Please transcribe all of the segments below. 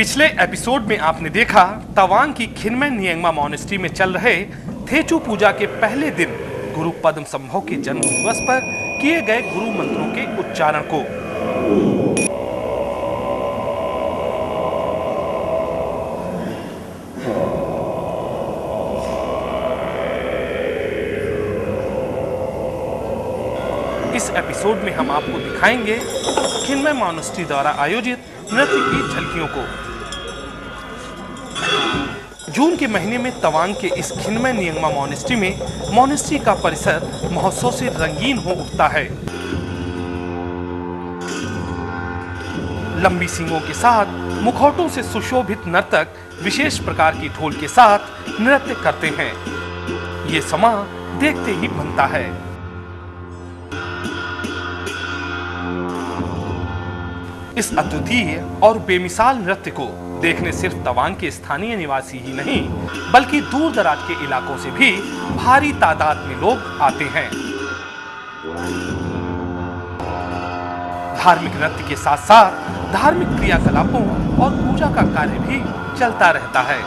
पिछले एपिसोड में आपने देखा तवांग की खिनमें नियंगमा मॉनेस्ट्री में चल रहे थेचू पूजा के पहले दिन गुरु पद्म संभव के जन्म दिवस पर किए गए गुरु मंत्रों के उच्चारण को। इस एपिसोड में हम आपको दिखाएंगे खिनमें मॉनेस्ट्री द्वारा आयोजित नृत्य की झलकियों को। जून के महीने में तवांग के इस खिनमें नियंगमा मॉनेस्ट्री में मॉनेस्ट्री का परिसर महोत्सव से रंगीन हो उठता है। लंबी सींगों के साथ मुखौटों से सुशोभित नर्तक विशेष प्रकार की ढोल के साथ नृत्य करते हैं। ये समा देखते ही बनता है। इस अद्वितीय और बेमिसाल नृत्य को देखने सिर्फ तवांग के स्थानीय निवासी ही नहीं बल्कि दूर दराज के इलाकों से भी भारी तादाद में लोग आते हैं। धार्मिक नृत्य के साथ साथ धार्मिक क्रियाकलापों और पूजा का कार्य भी चलता रहता है।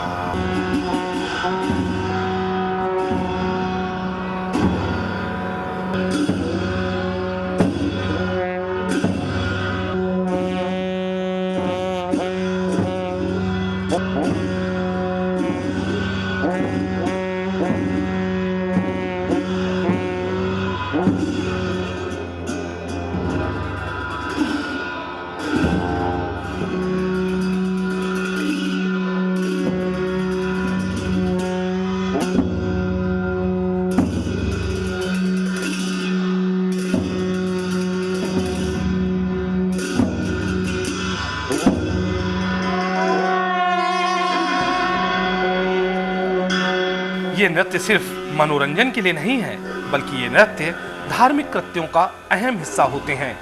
ये नृत्य सिर्फ मनोरंजन के लिए नहीं है बल्कि ये नृत्य धार्मिक कृत्यों का अहम हिस्सा होते हैं।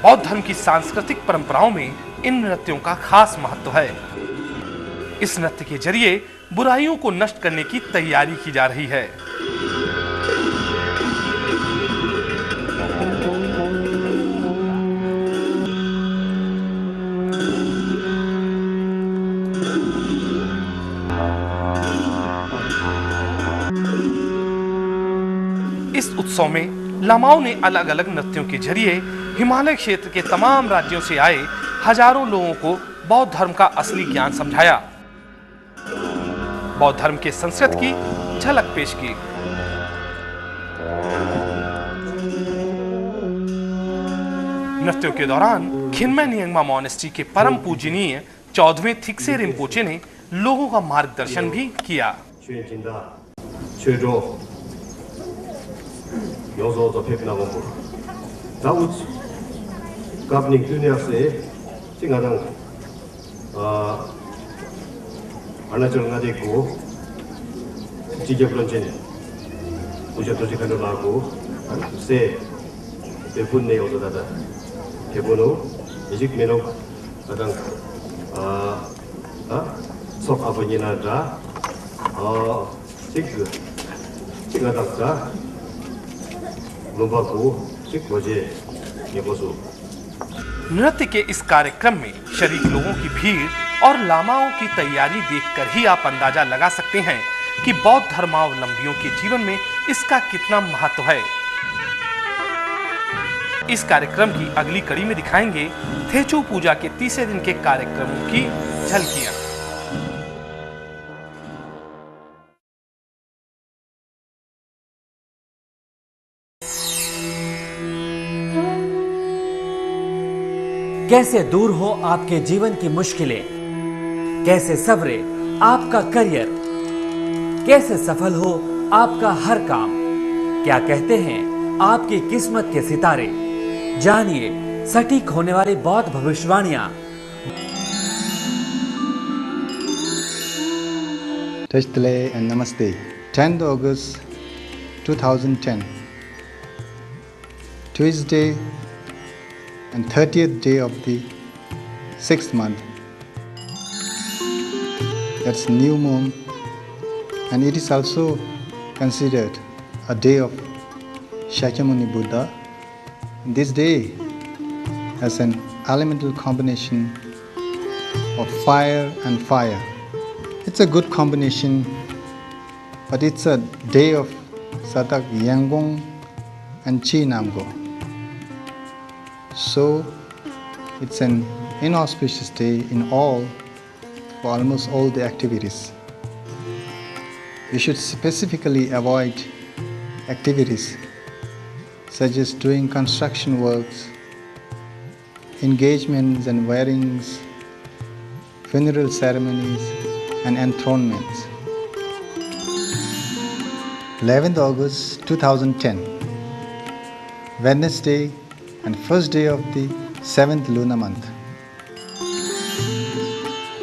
बौद्ध धर्म की सांस्कृतिक परंपराओं में इन नृत्यों का खास महत्व है। इस नृत्य के जरिए बुराइयों को नष्ट करने की तैयारी की जा रही है। इस उत्सव में लामाओं ने अलग अलग नृत्यों के जरिए हिमालय क्षेत्र के तमाम राज्यों से आए हजारों लोगों को बौद्ध धर्म का असली ज्ञान समझाया, बौद्ध धर्म के संस्कृत की झलक पेश की। नृत्यों के दौरान खिनमें नियंगमा मॉनेस्ट्री के परम पूजनीय 14वें थिक्से रिम्पोचे ने लोगों का मार्गदर्शन भी किया। 여서도 백나고 나우치 갑닝 두니아스에 징가당 안나절 나데고 지게브런진 우저도지 가능하고 세 대분내 여서다다 대본으로 이직 메노 가당 속아버니나다 지그 징가당가 नृत्य के इस कार्यक्रम में शरीक लोगों की भीड़ और लामाओं की तैयारी देखकर ही आप अंदाजा लगा सकते हैं कि बौद्ध धर्मावलंबियों के जीवन में इसका कितना महत्व है। इस कार्यक्रम की अगली कड़ी में दिखाएंगे थेचू पूजा के तीसरे दिन के कार्यक्रमों की झलकियां। कैसे दूर हो आपके जीवन की मुश्किलें, कैसे सवरे आपका करियर, कैसे सफल हो आपका हर काम, क्या कहते हैं आपकी किस्मत के सितारे। जानिए सटीक होने वाली बौद्ध भविष्यवाणियां। Tashtale and Namaste. 10th August 2010, Tuesday and 30th day of the 6th month. That's new moon, and it is also considered a day of Shakyamuni Buddha. This day has an elemental combination of fire and fire. It's a good combination, but it's a day of Satak Yanggong and Chi Namgo. So it's an inauspicious day in all for almost all the activities. You should specifically avoid activities such as doing construction works, engagements and weddings, funeral ceremonies and enthronements. 11th August 2010, Wednesday and first day of the 7th lunar month.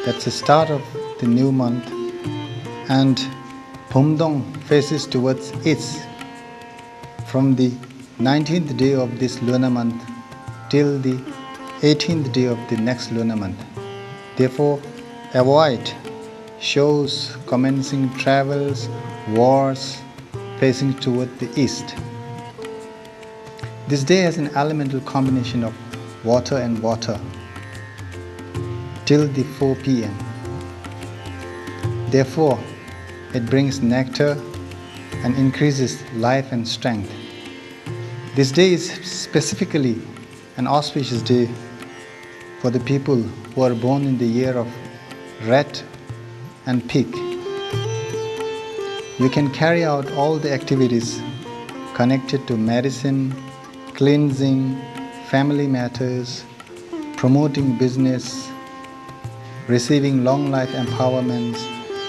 That's the start of the new month, and Pumdong faces towards east from the 19th day of this lunar month till the 18th day of the next lunar month. Therefore, avoid shows, commencing travels, wars facing toward the east. This day has an elemental combination of water and water till the 4 p.m. Therefore, it brings nectar and increases life and strength. This day is specifically an auspicious day for the people who are born in the year of rat and pig. You can carry out all the activities connected to medicine, cleansing, family matters, promoting business, receiving long life empowerments,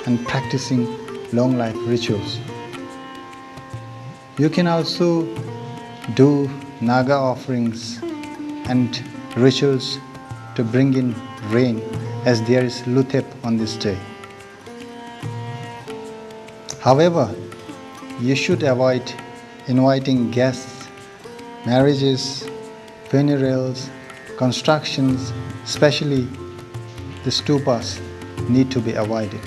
and practicing long life rituals. You can also do Naga offerings and rituals to bring in rain, as there is Luthep on this day. However, you should avoid inviting guests, marriages, funerals, constructions, especially the stupas need to be avoided.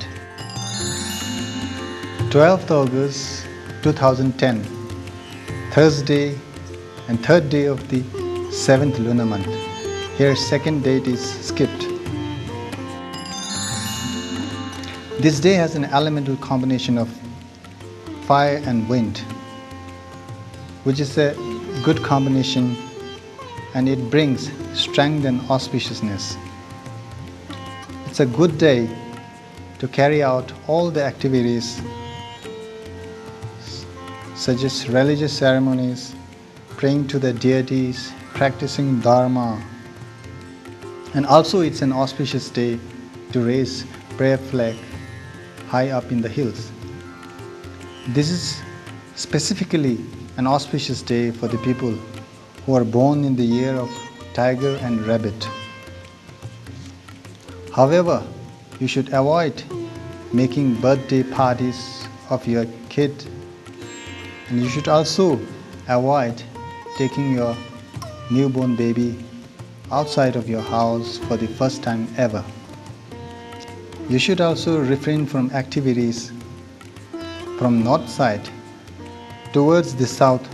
12th August 2010, Thursday and third day of the 7th lunar month. Here second date is skipped. This day has an elemental combination of fire and wind, which is a good combination, and it brings strength and auspiciousness. It's a good day to carry out all the activities such as religious ceremonies, praying to the deities, practicing dharma, and also it's an auspicious day to raise prayer flag high up in the hills. This is specifically an auspicious day for the people who are born in the year of tiger and rabbit. However, you should avoid making birthday parties of your kid, and you should also avoid taking your newborn baby outside of your house for the first time ever. You should also refrain from activities from north side towards the south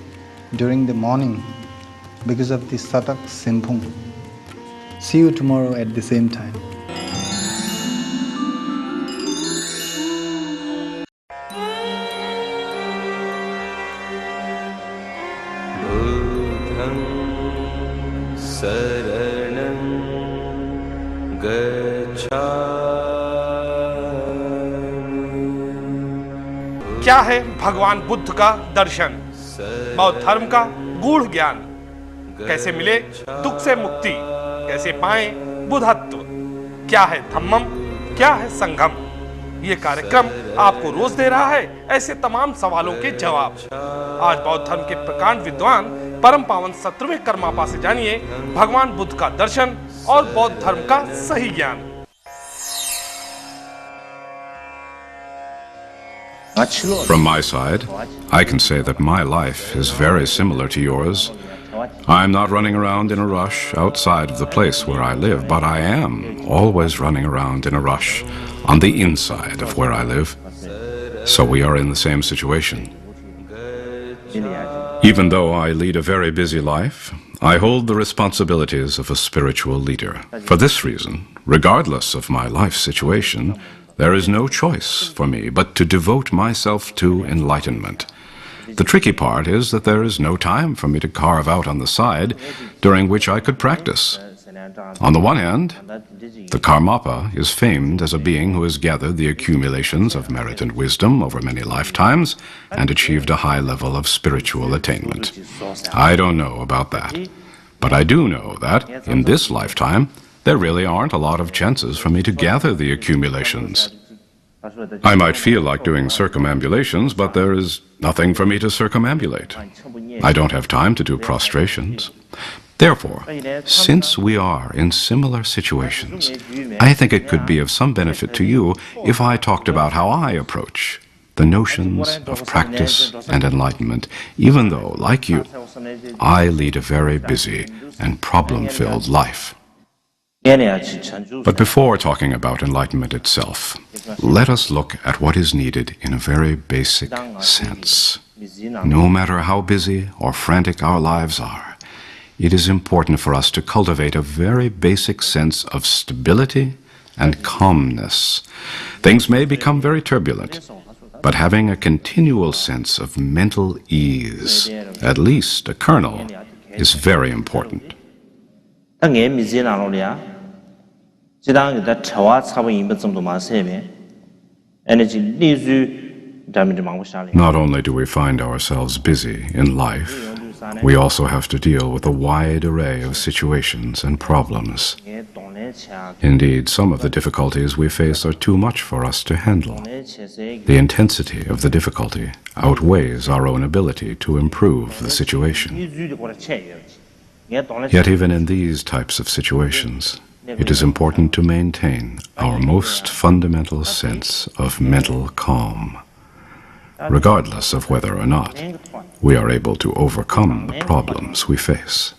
during the morning because of the Satak Simpung. See you tomorrow at the same time. शरणं गच्छामि। क्या है भगवान बुद्ध का दर्शन, बौद्ध धर्म का गूढ़ ज्ञान, कैसे मिले दुख से मुक्ति, कैसे पाएं बुद्धत्व, क्या है धम्मम, क्या है संगम। ये कार्यक्रम आपको रोज दे रहा है ऐसे तमाम सवालों के जवाब। आज बौद्ध धर्म के प्रकांड विद्वान परम पावन 17वें कर्मापा से जानिए भगवान बुद्ध का दर्शन और बौद्ध धर्म का सही ज्ञान। From my side, I can say that my life is very similar to yours. I'm not running around in a rush outside of the place where I live, but I am always running around in a rush on the inside of where I live. So we are in the same situation. Even though I lead a very busy life, I hold the responsibilities of a spiritual leader. For this reason, regardless of my life situation, there is no choice for me but to devote myself to enlightenment. The tricky part is that there is no time for me to carve out on the side during which I could practice. On the one hand, the Karmapa is famed as a being who has gathered the accumulations of merit and wisdom over many lifetimes and achieved a high level of spiritual attainment. I don't know about that, but I do know that, in this lifetime, there really aren't a lot of chances for me to gather the accumulations. I might feel like doing circumambulations, but there is nothing for me to circumambulate. I don't have time to do prostrations. Therefore, since we are in similar situations, I think it could be of some benefit to you if I talked about how I approach the notions of practice and enlightenment, even though, like you, I lead a very busy and problem-filled life. But before talking about enlightenment itself, let us look at what is needed in a very basic sense. No matter how busy or frantic our lives are, it is important for us to cultivate a very basic sense of stability and calmness. Things may become very turbulent, but having a continual sense of mental ease, at least a kernel, is very important. Not only do we find ourselves busy in life, we also have to deal with a wide array of situations and problems. Indeed, some of the difficulties we face are too much for us to handle. The intensity of the difficulty outweighs our own ability to improve the situation. Yet even in these types of situations, it is important to maintain our most fundamental sense of mental calm, regardless of whether or not we are able to overcome the problems we face.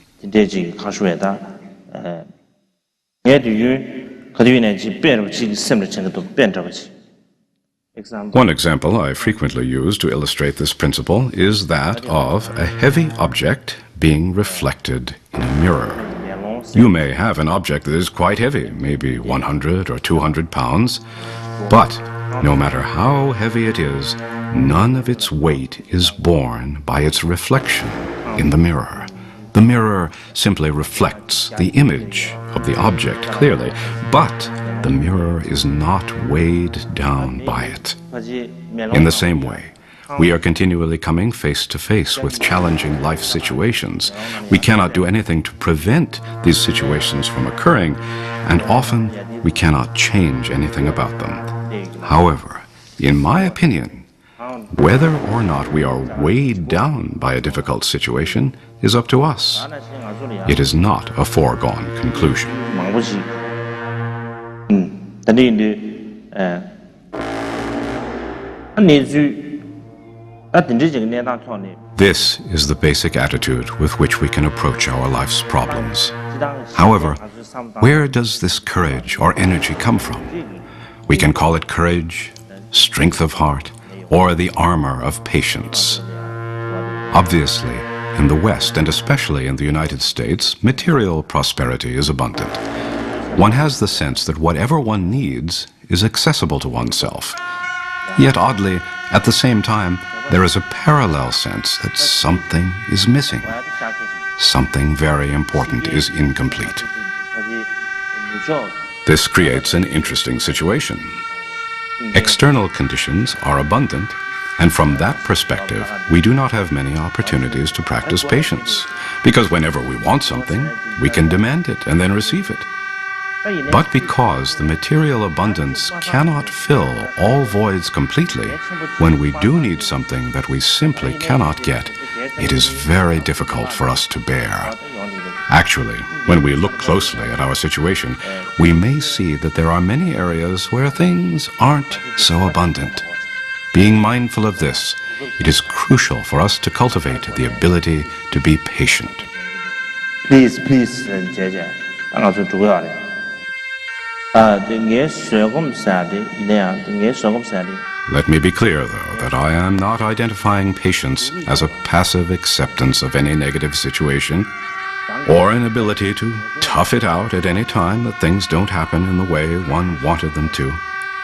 One example I frequently use to illustrate this principle is that of a heavy object being reflected in a mirror. You may have an object that is quite heavy, maybe 100 or 200 pounds, but no matter how heavy it is, none of its weight is borne by its reflection in the mirror. The mirror simply reflects the image of the object clearly, but the mirror is not weighed down by it. In the same way, we are continually coming face to face with challenging life situations. We cannot do anything to prevent these situations from occurring, and often we cannot change anything about them. However, in my opinion, whether or not we are weighed down by a difficult situation is up to us. It is not a foregone conclusion. This is the basic attitude with which we can approach our life's problems. However, where does this courage or energy come from? We can call it courage, strength of heart, or the armor of patience. Obviously, in the West, and especially in the United States, material prosperity is abundant. One has the sense that whatever one needs is accessible to oneself. Yet oddly, at the same time, there is a parallel sense that something is missing. Something very important is incomplete. This creates an interesting situation. External conditions are abundant, and from that perspective, we do not have many opportunities to practice patience, because whenever we want something, we can demand it and then receive it. But because the material abundance cannot fill all voids completely, when we do need something that we simply cannot get, it is very difficult for us to bear. Actually, when we look closely at our situation, we may see that there are many areas where things aren't so abundant. Being mindful of this, it is crucial for us to cultivate the ability to be patient. Please, Let me be clear, though, that I am not identifying patience as a passive acceptance of any negative situation. or an ability to tough it out at any time that things don't happen in the way one wanted them to.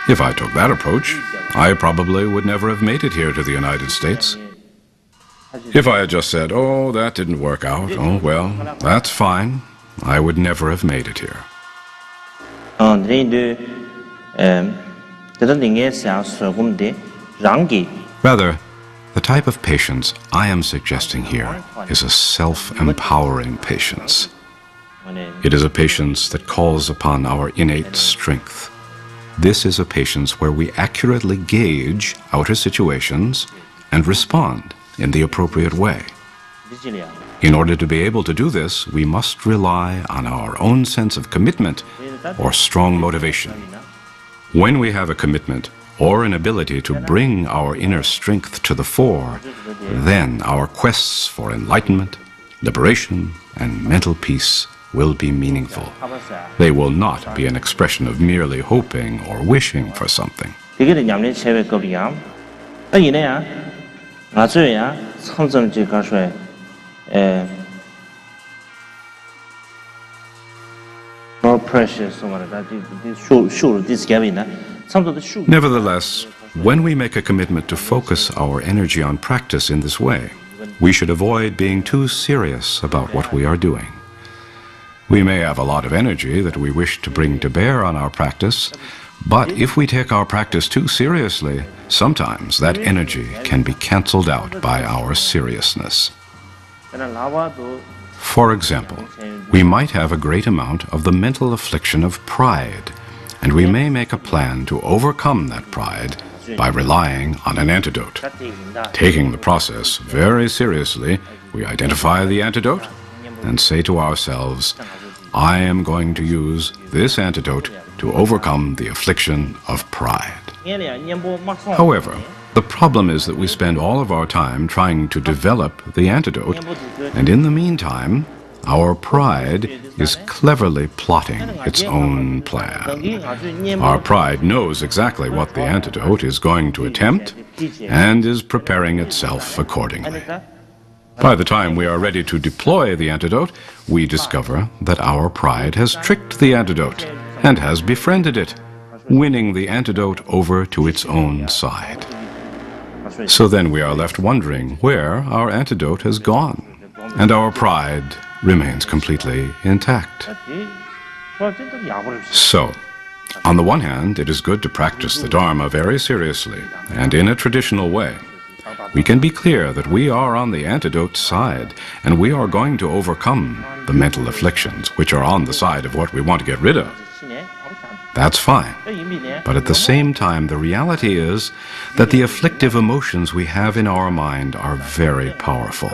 If I took that approach, I probably would never have made it here to the United States. If I had just said, oh, that didn't work out, oh, well, that's fine, I would never have made it here. Rather, the type of patience I am suggesting here is a self-empowering patience. It is a patience that calls upon our innate strength. This is a patience where we accurately gauge outer situations and respond in the appropriate way. In order to be able to do this, we must rely on our own sense of commitment or strong motivation. When we have a commitment or an ability to bring our inner strength to the fore, then our quests for enlightenment, liberation, and mental peace will be meaningful. They will not be an expression of merely hoping or wishing for something. Nevertheless, when we make a commitment to focus our energy on practice in this way, we should avoid being too serious about what we are doing. We may have a lot of energy that we wish to bring to bear on our practice, but if we take our practice too seriously, sometimes that energy can be cancelled out by our seriousness. For example, we might have a great amount of the mental affliction of pride, and we may make a plan to overcome that pride by relying on an antidote. Taking the process very seriously, we identify the antidote and say to ourselves, I am going to use this antidote to overcome the affliction of pride. However, the problem is that we spend all of our time trying to develop the antidote, and in the meantime, our pride is cleverly plotting its own plan. Our pride knows exactly what the antidote is going to attempt and is preparing itself accordingly. By the time we are ready to deploy the antidote, we discover that our pride has tricked the antidote and has befriended it, winning the antidote over to its own side. So then we are left wondering where our antidote has gone, and our pride remains completely intact. So, on the one hand, it is good to practice the Dharma very seriously and in a traditional way. We can be clear that we are on the antidote side, and we are going to overcome the mental afflictions which are on the side of what we want to get rid of. That's fine. But at the same time, the reality is that the afflictive emotions we have in our mind are very powerful.